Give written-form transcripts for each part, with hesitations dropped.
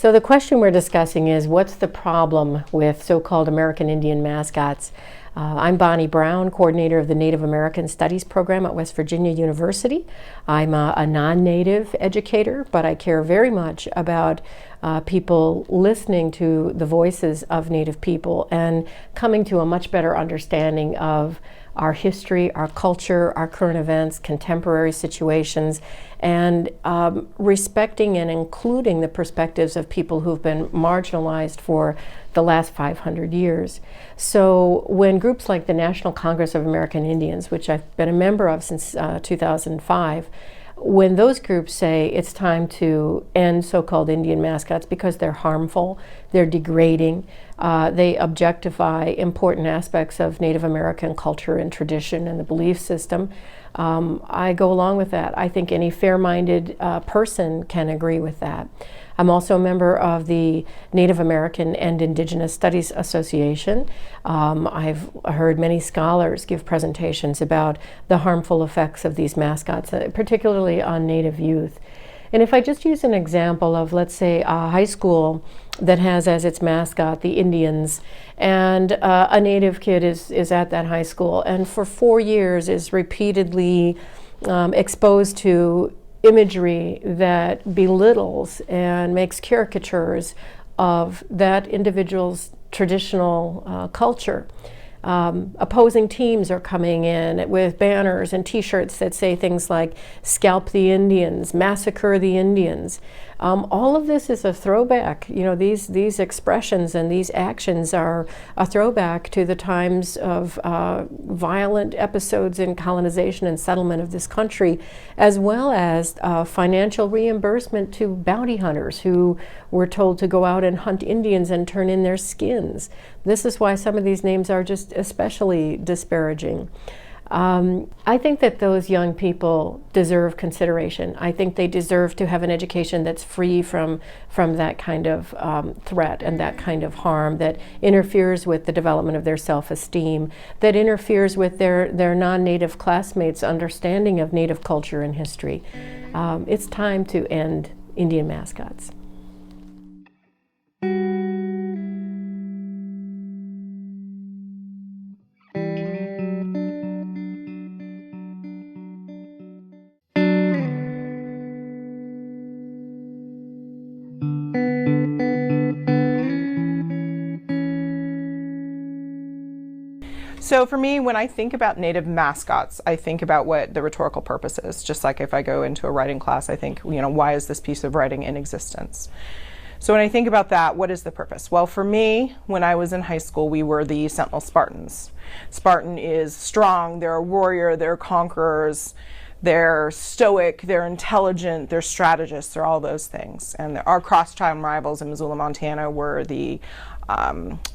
So the question we're discussing is, what's the problem with so-called American Indian mascots? I'm Bonnie Brown, coordinator of the Native American Studies program at West Virginia University. I'm a non-native educator, but I care very much about people listening to the voices of Native people and coming to a much better understanding of our history, our culture, our current events, contemporary situations, and respecting and including the perspectives of people who've been marginalized for the last 500 years. So when groups like the National Congress of American Indians, which I've been a member of since 2005, when those groups say it's time to end so-called Indian mascots because they're harmful, they're degrading, they objectify important aspects of Native American culture and tradition and the belief system, I go along with that. I think any fair-minded person can agree with that. I'm also a member of the Native American and Indigenous Studies Association. I've heard many scholars give presentations about the harmful effects of these mascots, particularly on Native youth. And if I just use an example of, let's say, a high school that has as its mascot the Indians, and a Native kid is at that high school and for 4 years is repeatedly exposed to imagery that belittles and makes caricatures of that individual's traditional culture. Opposing teams are coming in with banners and t-shirts that say things like "Scalp the Indians," "Massacre the Indians." All of this is a throwback. You know, these expressions and these actions are a throwback to the times of violent episodes in colonization and settlement of this country, as well as financial reimbursement to bounty hunters who were told to go out and hunt Indians and turn in their skins. This is why some of these names are just especially disparaging. I think that those young people deserve consideration. I think they deserve to have an education that's free from that kind of threat and that kind of harm that interferes with the development of their self-esteem, that interferes with their non-Native classmates' understanding of Native culture and history. It's time to end Indian mascots. So for me, when I think about Native mascots, I think about what the rhetorical purpose is. Just like if I go into a writing class, I think, why is this piece of writing in existence? So when I think about that, what is the purpose? Well, for me, when I was in high school, we were the Sentinel Spartans. Spartan is strong, they're a warrior, they're conquerors, they're stoic, they're intelligent, they're strategists, they're all those things. And our cross-tribe rivals in Missoula, Montana were the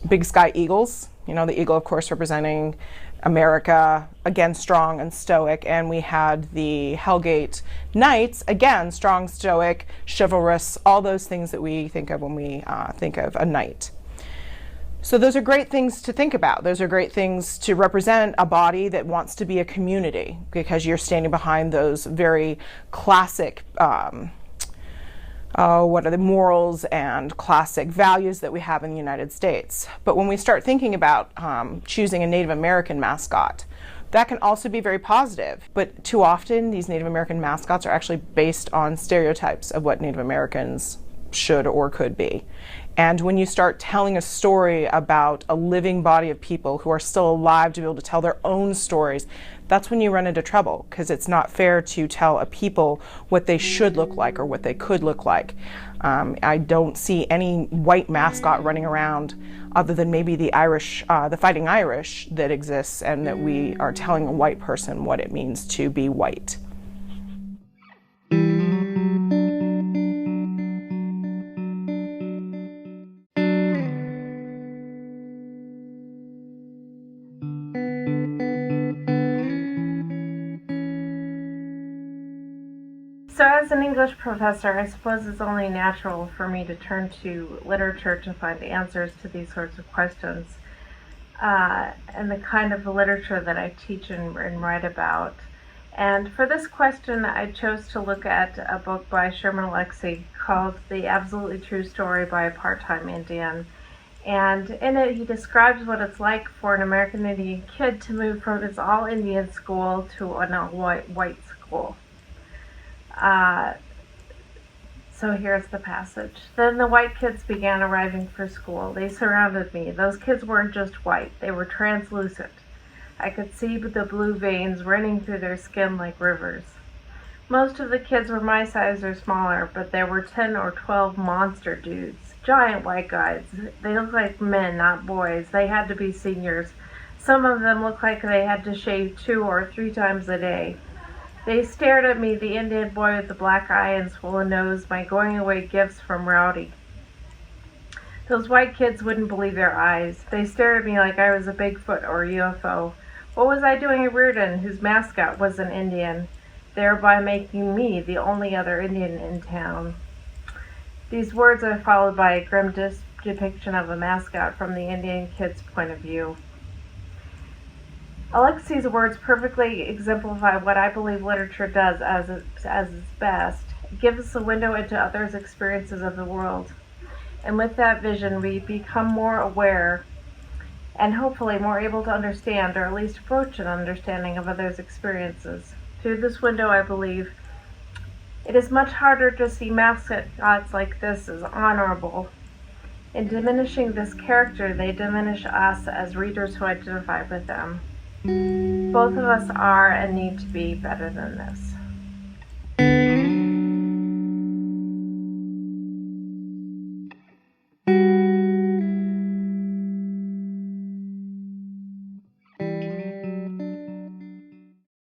Big Sky Eagles. The eagle, of course, representing America, again, strong and stoic. And we had the Hellgate Knights, again, strong, stoic, chivalrous, all those things that we think of when we think of a knight. So those are great things to think about. Those are great things to represent a body that wants to be a community, because you're standing behind those very classic what are the morals and classic values that we have in the United States. But when we start thinking about choosing a Native American mascot, that can also be very positive. But too often, these Native American mascots are actually based on stereotypes of what Native Americans should or could be. And when you start telling a story about a living body of people who are still alive to be able to tell their own stories, that's when you run into trouble, because it's not fair to tell a people what they should look like or what they could look like. I don't see any white mascot running around other than maybe the Irish, the Fighting Irish that exists, and that we are telling a white person what it means to be white. So as an English professor, I suppose it's only natural for me to turn to literature to find answers to these sorts of questions. And the kind of literature that I teach and write about And for this question, I chose to look at a book by Sherman Alexie called The Absolutely True Story by a Part-Time Indian. And in it, he describes what it's like for an American Indian kid to move from his all-Indian school to an all-white school. So here's the passage. Then the white kids began arriving for school. They surrounded me. Those kids weren't just white, they were translucent. I could see the blue veins running through their skin like rivers. Most of the kids were my size or smaller, but there were 10 or 12 monster dudes. Giant white guys. They looked like men, not boys. They had to be seniors. Some of them looked like they had to shave 2 or 3 times a day. They stared at me, the Indian boy with the black eye and swollen nose, my going-away gifts from Rowdy. Those white kids wouldn't believe their eyes. They stared at me like I was a Bigfoot or a UFO. What was I doing at Reardon, whose mascot was an Indian, thereby making me the only other Indian in town? These words are followed by a grim depiction of a mascot from the Indian kid's point of view. Alexie's words perfectly exemplify what I believe literature does as its best. It gives us a window into others' experiences of the world. And with that vision, we become more aware and hopefully more able to understand, or at least approach an understanding of others' experiences. Through this window, I believe, it is much harder to see mascots like this as honorable. In diminishing this character, they diminish us as readers who identify with them. Both of us are and need to be better than this.